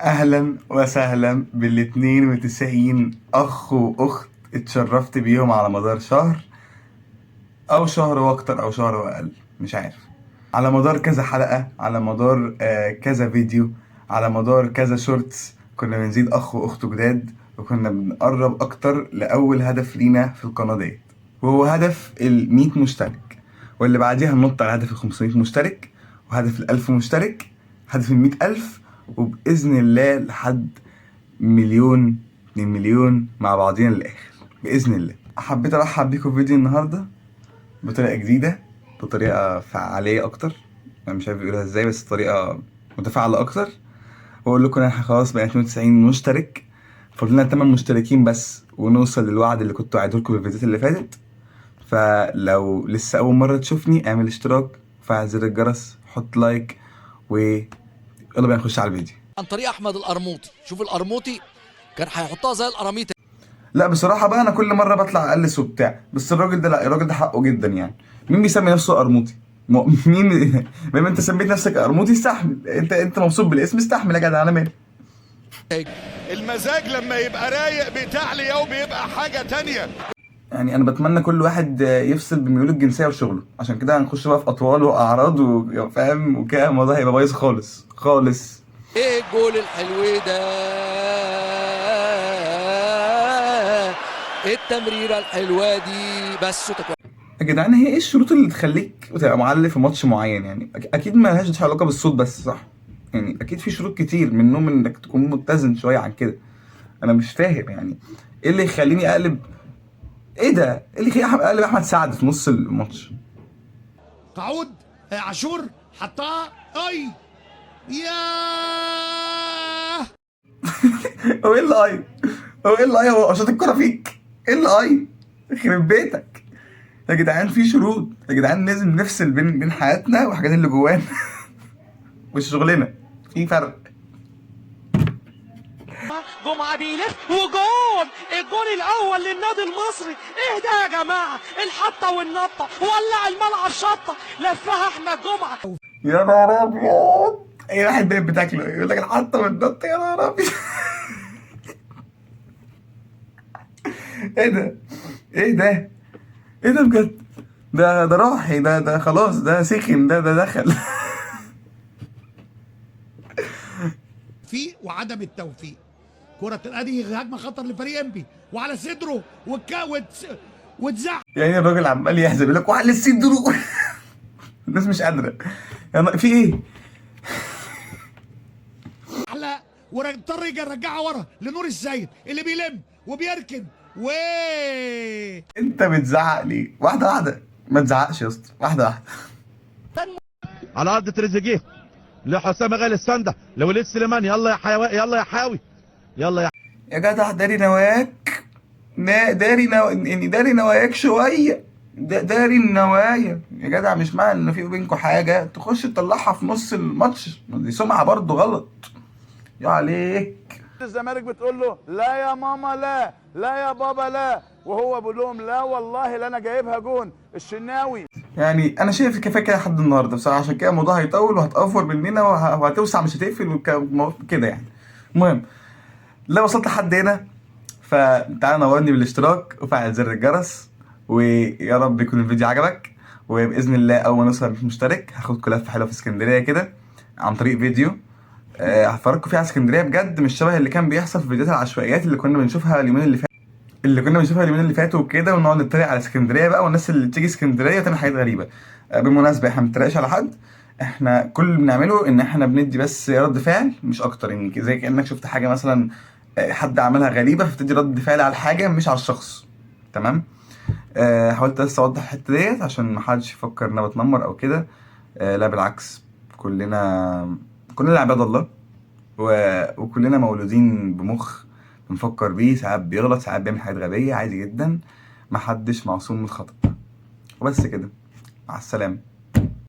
اهلا وسهلا بال92 اخ واخت اتشرفت بيهم على مدار شهر او شهر واكتر او شهر واقل، مش عارف. على مدار كذا حلقة، على مدار كذا فيديو، على مدار كذا شورتس، كنا بنزيد اخ واخت جداد، وكنا بنقرب اكتر لاول هدف لينا في القناة ديت، وهو هدف ال100 مشترك، واللي بعديها ننط على هدف ال500 مشترك، وهدف ال1000 مشترك، هدف ال100,000، وبإذن الله لحد مليون 2 مليون مع بعضينا للآخر بإذن الله. حبيت أرحب بيكم في فيديو النهاردة بطريقة جديدة، بطريقة فعالية أكتر. أنا مش عارف أقولها إزاي، بس طريقة متفاعلة أكتر. وأقول لكم إن إحنا خلاص بقينا 92 مشترك، فاضلنا 8 مشتركين بس ونوصل للوعد اللي كنت وعدهولكم في الفيديوهات اللي فاتت. فلو لسه أول مرة تشوفني اعمل اشتراك، فعل زر الجرس، حط لايك، يلا بينا نخش على الفيديو. عن طريق احمد القرموطي. شوف القرموطي كان هيحطها زي القراميط. لا بصراحة بقى أنا كل مرة بطلع أقلس وبتاع، بس الراجل ده لا، الراجل ده حقه جدا يعني. مين بيسمي نفسه قرموطي؟ مين؟ بما أنت سميت نفسك قرموطي استحمل، أنت مبسوط بالاسم استحمل يا جدع، أنا مالي. المزاج لما يبقى رايق بتعلي او بيبقى حاجة تانية. يعني أنا بتمنى كل واحد يفصل بميوله الجنسية وشغله، عشان كده هنخش بقى في أطوال وأعراض وفاهم وكده، الموضوع هيبقى بايظ خالص خالص. ايه الجول الحلو ده، التمريرة الحلوة دي بس تكون. يا جدعان هي ايه الشروط اللي تخليك تبقى معلق في ماتش معين؟ يعني اكيد ما لهاش علاقه بالصوت بس، صح؟ يعني اكيد في شروط كتير، منهم انك تكون متزن شويه عن كده. انا مش فاهم يعني ايه اللي يخليني اقلب، ايه ده؟ ايه اللي يخليني اقلب احمد سعد في نص الماتش؟ تعود عاشور حطها اي يا هو ايه اللي اي؟ هو ايه اللي اي؟ هو شاط الكوره فيك؟ ايه اللي اي؟ يخرب بيتك يا جدعان، في شروط يا جدعان، لازم نفصل بين حياتنا والحاجات اللي جوانا وشغلنا، في فرق. جمعة بيلف وجول، الجول الأول للنادي المصري. إيه ده يا جماعة؟ الحطة والنطة، ولع الملعب شطة، لفها أحمد جمعة. يا نهار أبيض، أي واحد بقى بتاكله يقول لك الحطة والنطة، يا نهار أبيض. إيه ده؟ إيه ده؟ إيه ده بجد؟ ده راحي، ده خلاص، ده سخن، ده دخل. في وعدم التوفيق. كرة ادي هجمة خطر لفريق امبي وعلى صدره واتزح. يعني الراجل عمال يحزن يقول لك وعلى صدره. الناس مش قادرة. في إيه؟ احلى واضطر يرجعها ورا لنور السيد اللي بيلم وبيركن أنت بتزعق ليه؟ واحدة واحدة، ما تزعقش يا اسطى، واحدة واحدة. على ارض تريزيجيه لحسام غالي السنده لوليد سليمان، يلا يا حيوي، يلا يا حاوي، يلا يا جدع داري نواياك، يعني داري نواياك شوية، داري النوايا يا جدع. مش معنى ان في بينكم حاجة تخش تطلعها في نص الماتش، دي سمعة برضه غلط يا عليك. الزمالك بتقول له لا يا ماما، لا لا يا بابا، لا، وهو بيقول لهم لا والله لا، انا جايبها جون الشناوي. يعني انا شايف كفايه كده لحد النهارده بصراحه، عشان كده الموضوع هيطول وهتأفور مننا وهتوسع مش هتقفل كده يعني. المهم، لو وصلت لحد هنا فتعالى نورني بالاشتراك وفعل زر الجرس، ويا رب يكون الفيديو عجبك. وباذن الله اول ما نوصل 100 مشترك هاخدكم لفه حلوه في اسكندريه كده عن طريق فيديو. هفرجكم فيه على اسكندريه بجد، مش شبه اللي كان بيحصل في فيديوهات العشوائيات اللي كنا بنشوفها اليومين اللي فاتوا وكده، ونقعد نتريق على اسكندريه بقى والناس اللي بتيجي اسكندريه تعمل حاجات غريبه. بالمناسبه احنا ما بنتريقش على حد، احنا كل اللي بنعمله ان احنا بندي بس رد فعل مش اكتر، يعني زي كانك شفت حاجه مثلا حد عملها غريبه فبتدي رد فعل على الحاجه مش على الشخص. تمام. حاولت بس اوضح الحته ديت عشان ما حدش يفكر ان انا بتنمر او كده. لا بالعكس، كلنا عباد الله، وكلنا مولودين بمخ بنفكر بيه، ساعات بيغلط، ساعات بيعمل حاجات غبية، عادي جدا، محدش معصوم من الخطأ. وبس كده، مع السلامة.